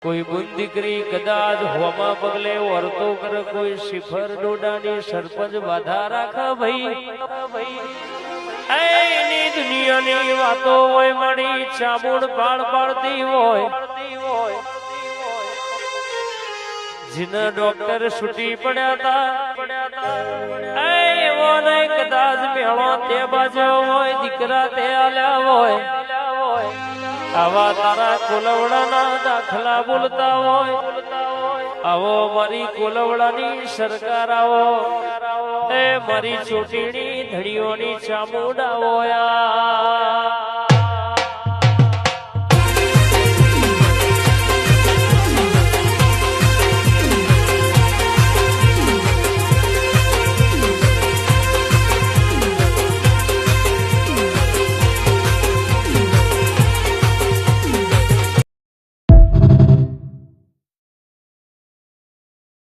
કોઈ બુન દીકરી કદાચ હોમાં પગલે વર્તો કરે, કોઈ શિફર ડોડાની સરપંચ બાધા રાખે ભાઈ એની દુનિયાની વાતો હોય મારી ચાબુડ પાડ પાડતી હોય જીના ડોક્ટર છૂટી પડ્યા હતા એવો નહીં કદાચ મેળો તે બાજુ હોય દીકરા તે આલ્યા હોય આવા તારા કોલવડાના દાખલા બોલતા હોય આવો મારી કોલવડાની સરકાર આવો એ મારી ચોટીની ધડીઓની ચામુંડા હોય